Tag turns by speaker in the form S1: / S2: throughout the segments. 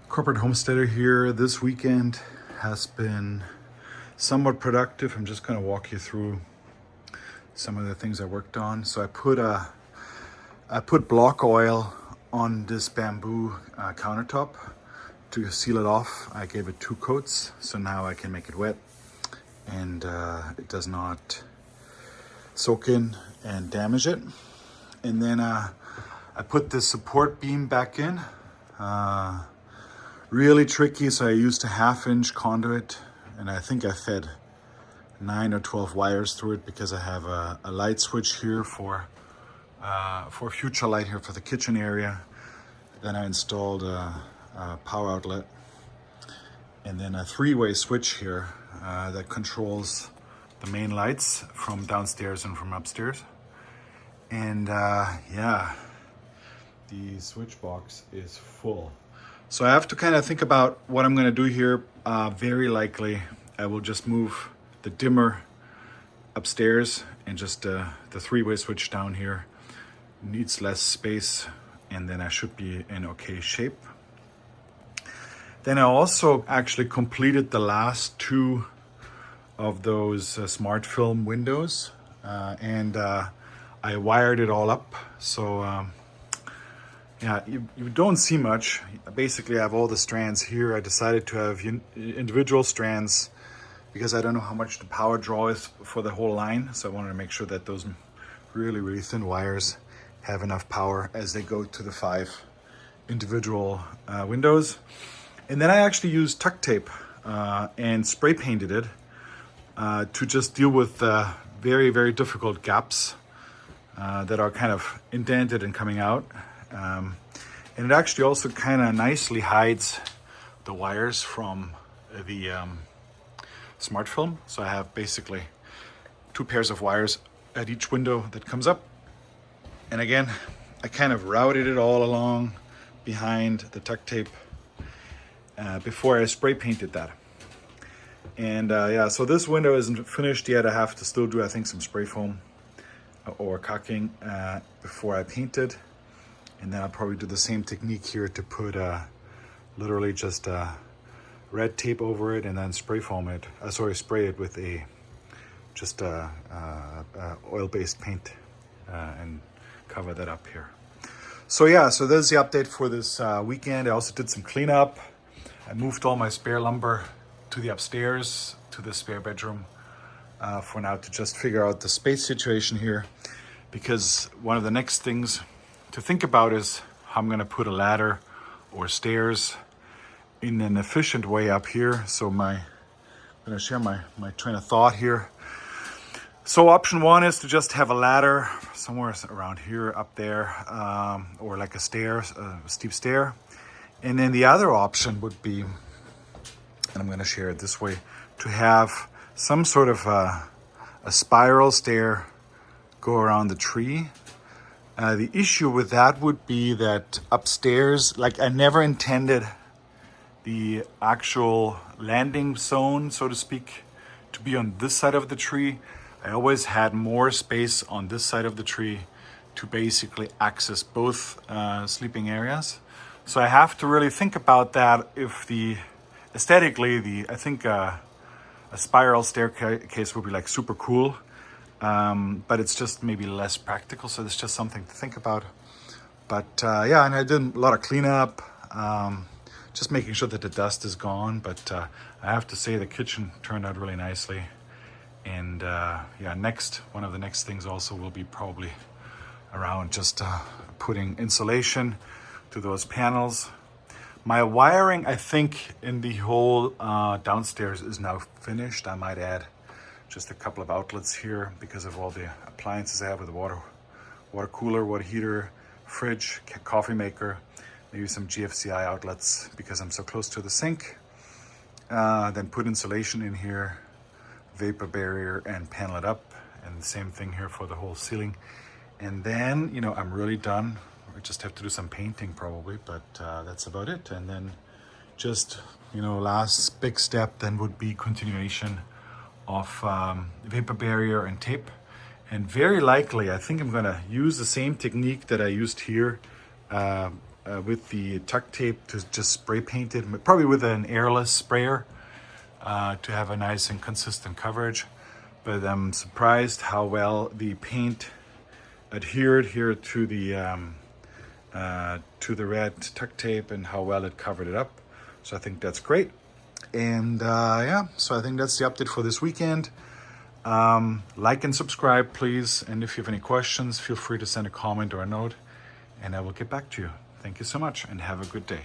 S1: Corporate homesteader here. This weekend has been somewhat productive. I'm just going to walk you through some of the things I worked on. So I put block oil on this bamboo countertop to seal it off. I gave it 2 coats, so now I can make it wet and it does not soak in and damage it. And then I put this support beam back in. Really tricky, so I used a 1/2-inch conduit, and I think I fed 9 or 12 wires through it because I have a light switch here for future light here for the kitchen area. Then I installed a power outlet, and then a 3-way switch here that controls the main lights from downstairs and from upstairs. And yeah, the switch box is full. So I have to kind of think about what I'm going to do here. Very likely I will just move the dimmer upstairs and just the 3-way switch down here. Needs less space, and then I should be in okay shape. Then I also actually completed the last 2 of those smart film windows, and I wired it all up. So yeah, you don't see much. Basically, I have all the strands here. I decided to have individual strands because I don't know how much the power draw is for the whole line. So I wanted to make sure that those really, really thin wires have enough power as they go to the 5 individual windows. And then I actually used tuck tape and spray painted it to just deal with very, very difficult gaps that are kind of indented and coming out. And it actually also kind of nicely hides the wires from the smart film. So I have basically 2 pairs of wires at each window that comes up. And again, I kind of routed it all along behind the tuck tape before I spray painted that. And yeah, so this window isn't finished yet. I have to still do, I think, some spray foam or caulking before I paint it. And then I'll probably do the same technique here to put literally just red tape over it and then spray foam it. Spray it with just oil-based paint and cover that up here. So yeah, so there's the update for this weekend. I also did some cleanup. I moved all my spare lumber to the upstairs, to the spare bedroom for now to just figure out the space situation here. Because one of the next things to think about is how I'm going to put a ladder or stairs in an efficient way up here. So I'm going to share my train of thought here. So option 1 is to just have a ladder somewhere around here, up there, or like a steep stair. And then the other option would be, and I'm going to share it this way, to have some sort of a spiral stair go around the tree. The issue with that would be that upstairs, like I never intended the actual landing zone, so to speak, to be on this side of the tree. I always had more space on this side of the tree to basically access both sleeping areas. So I have to really think about that. If aesthetically, I think a spiral staircase would be like super cool. But it's just maybe less practical, so it's just something to think about. But yeah, and I did a lot of cleanup, just making sure that the dust is gone. But I have to say the kitchen turned out really nicely. And yeah, one of the next things also will be probably around just putting insulation to those panels. My wiring, I think, in the whole downstairs is now finished. I might add just a couple of outlets here because of all the appliances I have with the water cooler, water heater, fridge, coffee maker, maybe some GFCI outlets because I'm so close to the sink. Then put insulation in here, vapor barrier, and panel it up. And the same thing here for the whole ceiling. And then, I'm really done. I just have to do some painting probably, but that's about it. And then just, last big step then would be continuation of vapor barrier and tape. And very likely, I think I'm gonna use the same technique that I used here with the tuck tape to just spray paint it, probably with an airless sprayer to have a nice and consistent coverage. But I'm surprised how well the paint adhered here to the red tuck tape and how well it covered it up. So I think that's great. And yeah, so I think that's the update for this weekend. Like and subscribe, please. And if you have any questions, feel free to send a comment or a note, and I will get back to you. Thank you so much, and have a good day.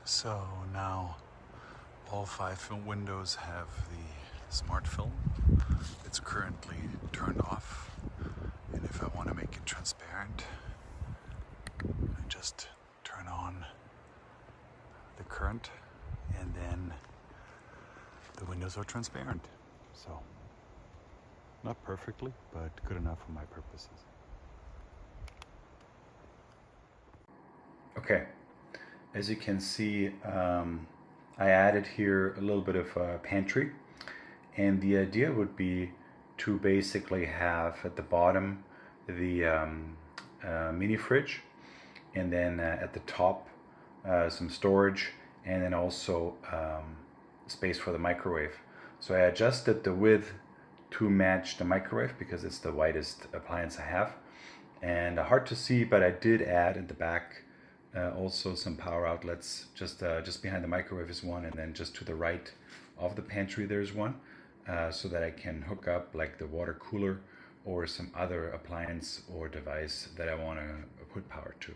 S1: So now all 5 windows have the smart film. It's currently turned off, and if I want to make it transparent, I just turn on the current, and then the windows are transparent. So not perfectly, but good enough for my purposes. Okay, as you can see, I added here a little bit of a pantry, and the idea would be to basically have at the bottom the mini fridge, and then at the top some storage, and then also space for the microwave. So I adjusted the width to match the microwave because it's the widest appliance I have, and hard to see, but I did add at the back also some power outlets. Just behind the microwave is one, and then just to the right of the pantry there's one, so that I can hook up like the water cooler or some other appliance or device that I want to put power to.